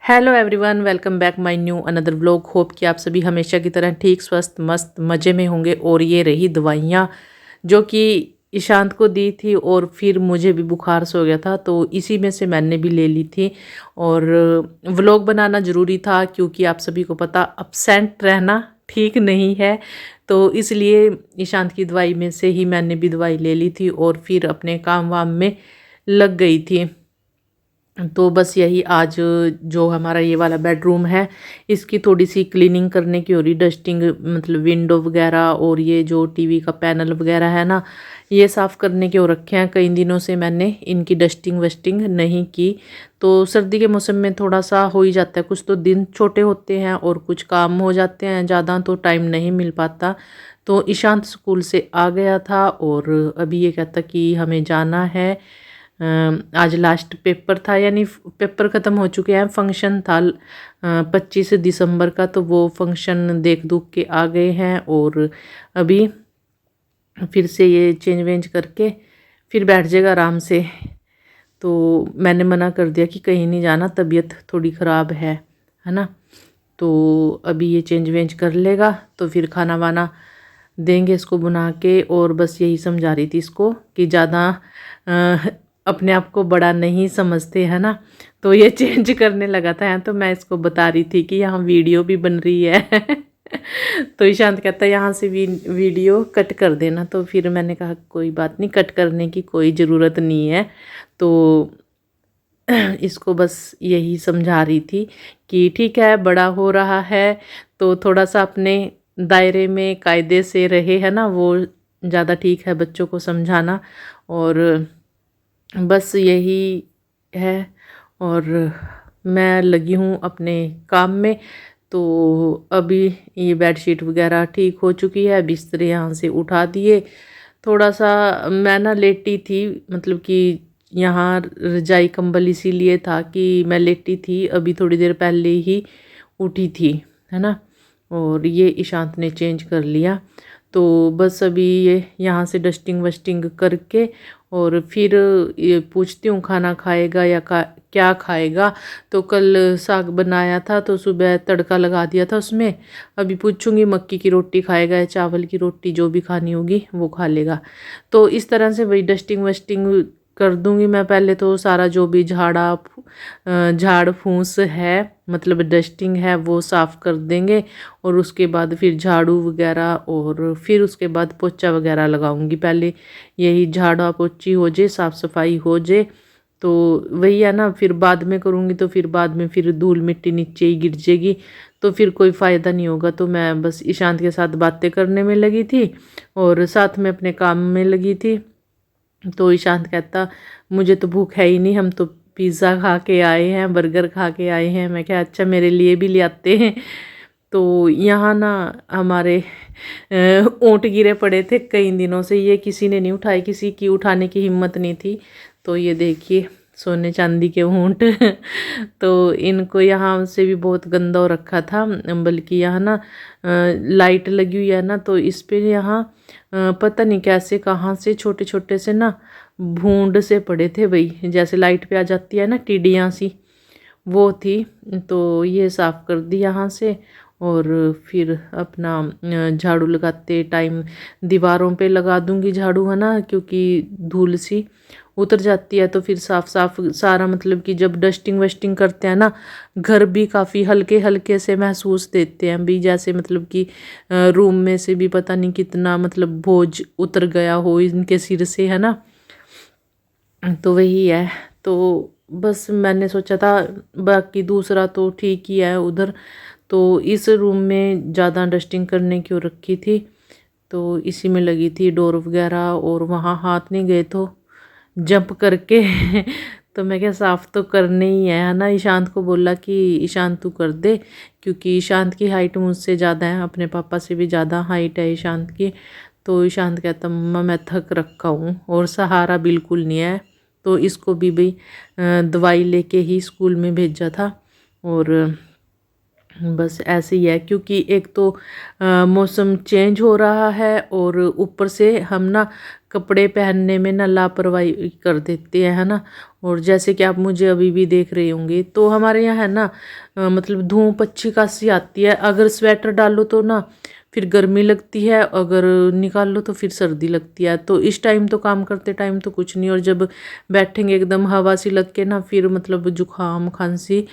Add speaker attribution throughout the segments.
Speaker 1: Hello everyone, welcome back my new another vlog. Hope कि आप सभी हमेशा की तरह ठीक, स्वस्थ, मस्त, मज़े में होंगे। और ये रही दवाइयाँ जो कि ईशांत को दी थी और फिर मुझे भी बुखार से हो गया था, तो इसी में से मैंने भी ले ली थी। और व्लॉग बनाना ज़रूरी था क्योंकि आप सभी को पता अपसेंट रहना ठीक नहीं है। तो इसलिए ईशांत की दवाई में से ही मैंने भी दवाई ले ली थी और फिर अपने काम वाम में लग गई थी। तो बस यही आज जो हमारा ये वाला बेडरूम है, इसकी थोड़ी सी क्लीनिंग करने की हो रही, डस्टिंग, मतलब विंडो वगैरह और ये जो टीवी का पैनल वगैरह है ना, ये साफ़ करने के हो रखे हैं। कई दिनों से मैंने इनकी डस्टिंग वस्टिंग नहीं की। तो सर्दी के मौसम में थोड़ा सा हो ही जाता है, कुछ तो दिन छोटे होते हैं और कुछ काम हो जाते हैं ज़्यादा, तो टाइम नहीं मिल पाता। तो ईशांत स्कूल से आ गया था और अभी ये कहता कि हमें जाना है। आज लास्ट पेपर था, यानी पेपर ख़त्म हो चुके हैं। फंक्शन था 25 दिसंबर का, तो वो फंक्शन देख दुख के आ गए हैं और अभी फिर से ये चेंज वेंज करके फिर बैठ जाएगा आराम से। तो मैंने मना कर दिया कि कहीं नहीं जाना, तबीयत थोड़ी ख़राब है ना। तो अभी ये चेंज वेंज कर लेगा तो फिर खाना वाना देंगे इसको बना के। और बस यही समझा रही थी इसको कि ज़्यादा अपने आप को बड़ा नहीं समझते, है ना। तो ये चेंज करने लगा था, तो मैं इसको बता रही थी कि यहाँ वीडियो भी बन रही है। तो ईशांत कहता है यहाँ से वीडियो कट कर देना। तो फिर मैंने कहा कोई बात नहीं, कट करने की कोई ज़रूरत नहीं है। तो इसको बस यही समझा रही थी कि ठीक है, बड़ा हो रहा है तो थोड़ा सा अपने दायरे में कायदे से रहे, है ना, वो ज़्यादा ठीक है बच्चों को समझाना। और बस यही है। और मैं लगी हूँ अपने काम में। तो अभी ये बेडशीट वगैरह ठीक हो चुकी है, बिस्तर यहाँ से उठा दिए। थोड़ा सा मैं ना लेटी थी, मतलब कि यहाँ रजाई कंबल इसीलिए था कि मैं लेटी थी, अभी थोड़ी देर पहले ही उठी थी, है ना। और ये ईशांत ने चेंज कर लिया। तो बस अभी ये यहाँ से डस्टिंग वस्टिंग करके और फिर ये पूछती हूँ खाना खाएगा या क्या खाएगा। तो कल साग बनाया था तो सुबह तड़का लगा दिया था उसमें। अभी पूछूंगी मक्की की रोटी खाएगा या चावल की रोटी, जो भी खानी होगी वो खा लेगा। तो इस तरह से वही डस्टिंग वस्टिंग कर दूंगी मैं। पहले तो सारा जो भी झाड़ फूस है, मतलब डस्टिंग है, वो साफ़ कर देंगे। और उसके बाद फिर झाड़ू वगैरह और फिर उसके बाद पोछा वगैरह लगाऊंगी। पहले यही झाड़ा पोछी हो जाए, साफ़ सफाई हो जाए, तो वही है ना। फिर बाद में करूँगी तो फिर बाद में फिर धूल मिट्टी नीचे ही गिर जाएगी, तो फिर कोई फ़ायदा नहीं होगा। तो मैं बस ईशांत के साथ बातें करने में लगी थी और साथ में अपने काम में लगी थी। तो ईशांत कहता मुझे तो भूख है ही नहीं, हम तो पिज़्ज़ा खा के आए हैं, बर्गर खा के आए हैं। मैं क्या, अच्छा मेरे लिए भी ले आते हैं। तो यहाँ ना हमारे ऊँट गिरे पड़े थे कई दिनों से, ये किसी ने नहीं उठाए, किसी की उठाने की हिम्मत नहीं थी। तो ये देखिए सोने चांदी के ऊँट। तो इनको यहाँ से भी बहुत गंदा हो रखा था, बल्कि यहाँ ना लाइट लगी हुई है ना, तो इस पे यहाँ पता नहीं कैसे कहाँ से छोटे छोटे से ना भूंड से पड़े थे भाई, जैसे लाइट पे आ जाती है ना टिड्डियाँ सी, वो थी। तो ये साफ़ कर दी यहाँ से। और फिर अपना झाड़ू लगाते टाइम दीवारों पे लगा दूंगी झाड़ू, है ना, क्योंकि धूल सी उतर जाती है। तो फिर साफ साफ सारा, मतलब कि जब डस्टिंग वस्टिंग करते हैं ना, घर भी काफ़ी हल्के हल्के से महसूस देते हैं भी, जैसे मतलब कि रूम में से भी पता नहीं कितना मतलब बोझ उतर गया हो इनके सिर से, है ना। तो वही है। तो बस मैंने सोचा था, बाकी दूसरा तो ठीक ही है उधर। तो इस रूम में ज़्यादा डस्टिंग करने क्यों रखी थी, तो इसी में लगी थी डोर वगैरह, और वहाँ हाथ नहीं गए तो जंप करके। तो मैं क्या, साफ़ तो करने ही है ना। ईशांत को बोला कि ईशांत तू कर दे, क्योंकि ईशांत की हाइट मुझसे ज़्यादा है, अपने पापा से भी ज़्यादा हाइट है ईशांत की। तो ईशांत कहता मम्मा मैं थक रखा हूँ और सहारा बिल्कुल नहीं है। तो इसको भी भाई दवाई लेके ही स्कूल में भेजा था। और बस ऐसे ही है, क्योंकि एक तो मौसम चेंज हो रहा है और ऊपर से हम ना कपड़े पहनने में ना लापरवाही कर देते हैं, है ना। और जैसे कि आप मुझे अभी भी देख रहे होंगे, तो हमारे यहाँ है ना मतलब धूप अच्छी खासी आती है। अगर स्वेटर डालो तो ना फिर गर्मी लगती है, अगर निकाल लो तो फिर सर्दी लगती है। तो इस टाइम तो काम करते टाइम तो कुछ नहीं, और जब बैठेंगे एकदम हवा सी लग के ना फिर मतलब जुकाम खांसी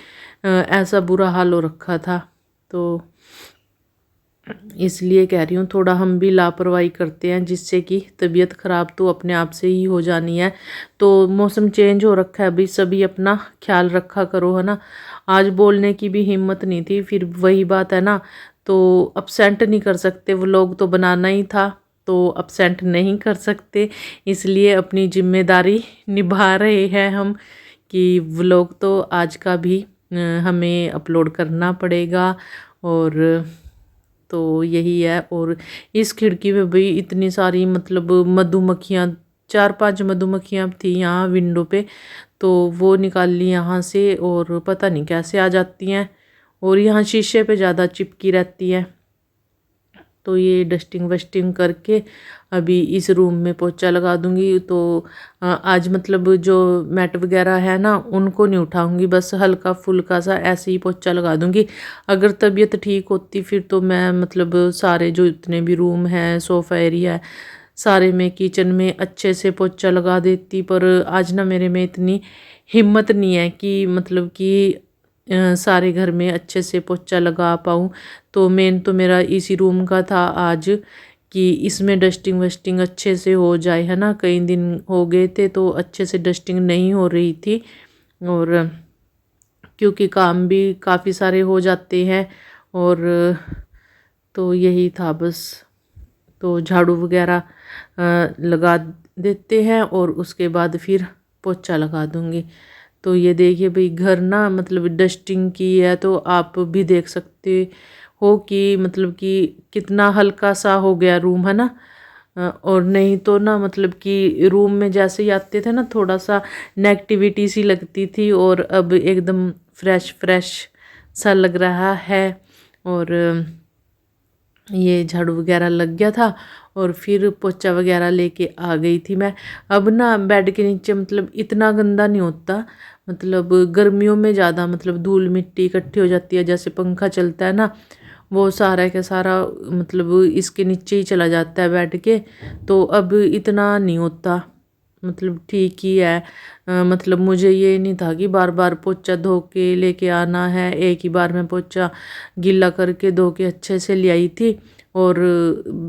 Speaker 1: ऐसा बुरा हाल हो रखा था। तो इसलिए कह रही हूँ थोड़ा हम भी लापरवाही करते हैं, जिससे कि तबीयत ख़राब तो अपने आप से ही हो जानी है। तो मौसम चेंज हो रखा है अभी, सभी अपना ख्याल रखा करो, है ना। आज बोलने की भी हिम्मत नहीं थी, फिर वही बात है ना, तो अपसेंट नहीं कर सकते, व्लॉग तो बनाना ही था, तो अपसेंट नहीं कर सकते, इसलिए अपनी जिम्मेदारी निभा रहे हैं हम कि व्लॉग तो आज का भी हमें अपलोड करना पड़ेगा। और तो यही है। और इस खिड़की में भी इतनी सारी मतलब मधुमक्खियाँ, 4-5 मधुमक्खियाँ थी यहाँ विंडो पे, तो वो निकाल ली यहाँ से, और पता नहीं कैसे आ जाती हैं, और यहाँ शीशे पे ज़्यादा चिपकी रहती है। तो ये डस्टिंग वस्टिंग करके अभी इस रूम में पोछा लगा दूंगी। तो आज मतलब जो मैट वगैरह है ना उनको नहीं उठाऊंगी, बस हल्का फुल्का सा ऐसे ही पोछा लगा दूंगी। अगर तबीयत ठीक होती फिर तो मैं मतलब सारे जो इतने भी रूम हैं, सोफ़ा एरिया है, सारे में, किचन में अच्छे से पोछा लगा देती। पर आज ना मेरे में इतनी हिम्मत नहीं है कि मतलब कि सारे घर में अच्छे से पोछा लगा पाऊँ। तो मेन तो मेरा इसी रूम का था आज कि इसमें डस्टिंग वस्टिंग अच्छे से हो जाए, है ना। कई दिन हो गए थे तो अच्छे से डस्टिंग नहीं हो रही थी, और क्योंकि काम भी काफ़ी सारे हो जाते हैं, और तो यही था बस। तो झाड़ू वगैरह लगा देते हैं और उसके बाद फिर पोछा लगा दूँगी। तो ये देखिए भाई, घर ना मतलब डस्टिंग की है तो आप भी देख सकते हो कि मतलब कि कितना हल्का सा हो गया रूम, है ना। और नहीं तो ना मतलब कि रूम में जैसे ही आते थे ना थोड़ा सा नेगेटिविटी सी लगती थी, और अब एकदम फ्रेश फ्रेश सा लग रहा है। और ये झाड़ू वगैरह लग गया था, और फिर पोछा वगैरह लेके आ गई थी मैं। अब ना बेड के नीचे मतलब इतना गंदा नहीं होता, मतलब गर्मियों में ज़्यादा मतलब धूल मिट्टी इकट्ठी हो जाती है, जैसे पंखा चलता है ना वो सारा का सारा मतलब इसके नीचे ही चला जाता है बेड के। तो अब इतना नहीं होता, मतलब ठीक ही है। मतलब मुझे ये नहीं था कि बार बार पोछा धो के लेके आना है, एक ही बार में पोछा गीला करके धो के अच्छे से ले आई थी, और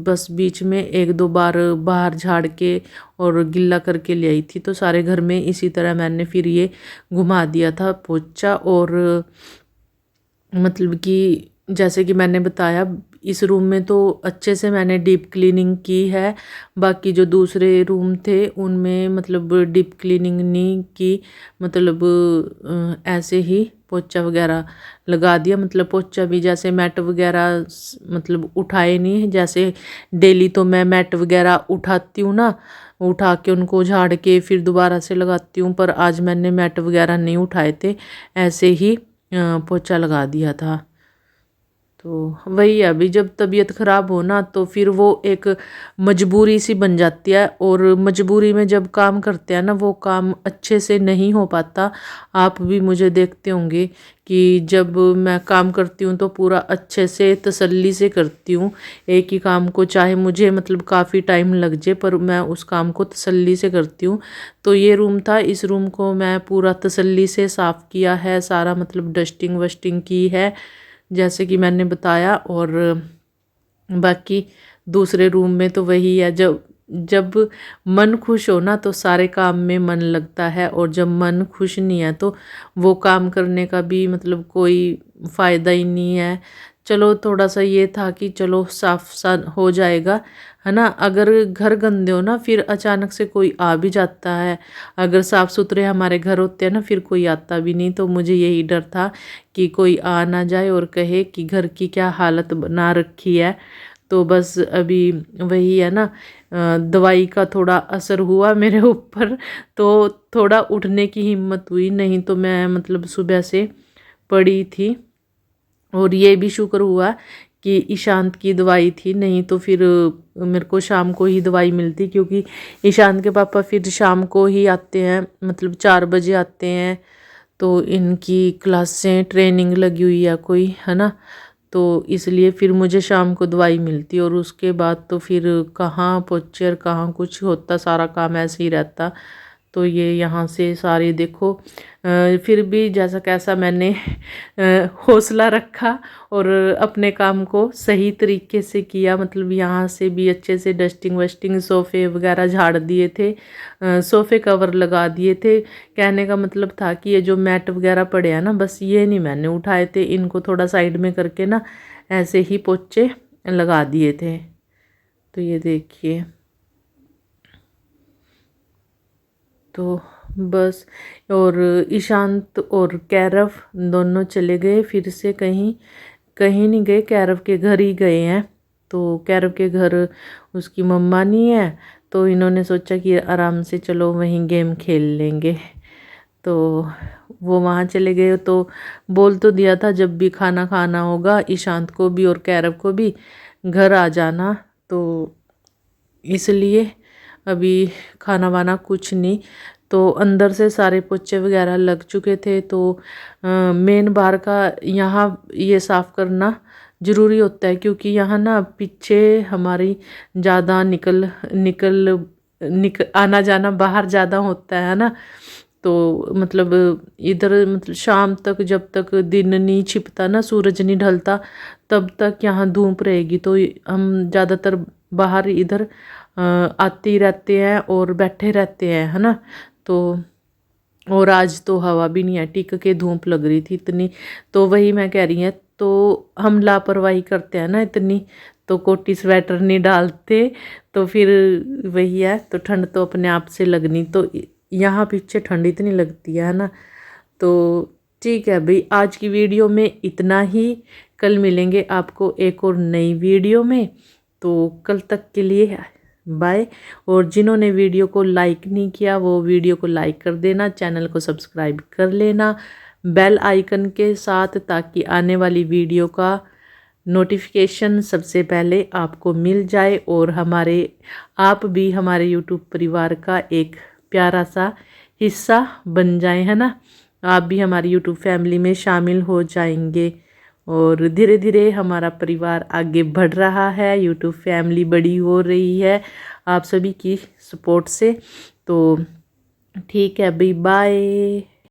Speaker 1: बस बीच में 1-2 बार बाहर झाड़ के और गिल्ला करके ले आई थी। तो सारे घर में इसी तरह मैंने फिर ये घुमा दिया था पोछा। और मतलब कि जैसे कि मैंने बताया इस रूम में तो अच्छे से मैंने डीप क्लीनिंग की है, बाकी जो दूसरे रूम थे उनमें मतलब डीप क्लीनिंग नहीं की, मतलब ऐसे ही पोछा वगैरह लगा दिया। मतलब पोछा भी जैसे मैट वगैरह मतलब उठाए नहीं, जैसे डेली तो मैं मैट वगैरह उठाती हूँ ना, उठा के उनको झाड़ के फिर दोबारा से लगाती हूँ, पर आज मैंने मैट वगैरह नहीं उठाए थे, ऐसे ही पोछा लगा दिया था। तो वही है, अभी जब तबीयत ख़राब हो ना तो फिर वो एक मजबूरी सी बन जाती है, और मजबूरी में जब काम करते हैं ना वो काम अच्छे से नहीं हो पाता। आप भी मुझे देखते होंगे कि जब मैं काम करती हूँ तो पूरा अच्छे से तसल्ली से करती हूँ एक ही काम को, चाहे मुझे मतलब काफ़ी टाइम लग जाए पर मैं उस काम को तसल्ली से करती हूँ। तो ये रूम था, इस रूम को मैं पूरा तसल्ली से साफ़ किया है, सारा मतलब डस्टिंग वस्टिंग की है जैसे कि मैंने बताया। और बाकी दूसरे रूम में तो वही है, जब जब मन खुश हो ना तो सारे काम में मन लगता है, और जब मन खुश नहीं है तो वो काम करने का भी मतलब कोई फ़ायदा ही नहीं है। चलो थोड़ा सा ये था कि चलो साफ सा हो जाएगा, है ना। अगर घर गंदे हो ना फिर अचानक से कोई आ भी जाता है, अगर साफ़ सुथरे हमारे घर होते हैं ना फिर कोई आता भी नहीं। तो मुझे यही डर था कि कोई आ ना जाए और कहे कि घर की क्या हालत बना रखी है। तो बस अभी वही है ना, दवाई का थोड़ा असर हुआ मेरे ऊपर, तो थोड़ा उठने की हिम्मत हुई, नहीं तो मैं मतलब सुबह से पड़ी थी। और ये भी शुक्र हुआ कि ईशांत की दवाई थी, नहीं तो फिर मेरे को शाम को ही दवाई मिलती, क्योंकि ईशांत के पापा फिर शाम को ही आते हैं, मतलब 4 बजे आते हैं। तो इनकी क्लासें ट्रेनिंग लगी हुई है कोई, है ना, तो इसलिए फिर मुझे शाम को दवाई मिलती, और उसके बाद तो फिर कहाँ पोच्चर कहाँ कुछ होता, सारा काम ऐसे ही रहता। तो ये यहाँ से सारे देखो, फिर भी जैसा कैसा मैंने हौसला रखा और अपने काम को सही तरीके से किया, मतलब यहाँ से भी अच्छे से डस्टिंग वस्टिंग, सोफ़े वगैरह झाड़ दिए थे, सोफ़े कवर लगा दिए थे। कहने का मतलब था कि ये जो मैट वगैरह पड़े हैं ना, बस ये नहीं मैंने उठाए थे, इनको थोड़ा साइड में करके ना ऐसे ही पोछे लगा दिए थे। तो ये देखिए, तो बस, और ईशांत और कैरव दोनों चले गए फिर से, कहीं कहीं नहीं गए, कैरव के घर ही गए हैं। तो कैरव के घर उसकी मम्मा नहीं है, तो इन्होंने सोचा कि आराम से चलो वहीं गेम खेल लेंगे। तो वो वहाँ चले गए। तो बोल तो दिया था जब भी खाना खाना होगा ईशांत को भी और कैरव को भी घर आ जाना, तो इसलिए अभी खाना वाना कुछ नहीं। तो अंदर से सारे पोछे वगैरह लग चुके थे, तो मेन बाहर का यहाँ ये साफ़ करना ज़रूरी होता है, क्योंकि यहाँ ना पीछे हमारी ज़्यादा निकल निकल निक आना जाना बाहर ज़्यादा होता है ना। तो मतलब इधर मतलब शाम तक, जब तक दिन नहीं छिपता ना, सूरज नहीं ढलता, तब तक यहाँ धूप रहेगी। तो हम ज़्यादातर बाहर इधर आते ही रहते हैं और बैठे रहते हैं, है ना। तो और आज तो हवा भी नहीं है, टिक के धूप लग रही थी इतनी। तो वही मैं कह रही है, तो हम लापरवाही करते हैं ना इतनी, तो कोटी स्वेटर नहीं डालते, तो फिर वही है, तो ठंड तो अपने आप से लगनी। तो यहाँ पीछे ठंड इतनी लगती है ना। तो ठीक है भाई, आज की वीडियो में इतना ही। कल मिलेंगे आपको एक और नई वीडियो में, तो कल तक के लिए बाय। और जिन्होंने वीडियो को लाइक नहीं किया वो वीडियो को लाइक कर देना, चैनल को सब्सक्राइब कर लेना बेल आइकन के साथ, ताकि आने वाली वीडियो का नोटिफिकेशन सबसे पहले आपको मिल जाए, और आप भी हमारे यूट्यूब परिवार का एक प्यारा सा हिस्सा बन जाए, है ना। आप भी हमारी यूट्यूब फैमिली में शामिल हो जाएंगे, और धीरे धीरे हमारा परिवार आगे बढ़ रहा है, यूट्यूब फैमिली बड़ी हो रही है आप सभी की सपोर्ट से। तो ठीक है भाई, बाय।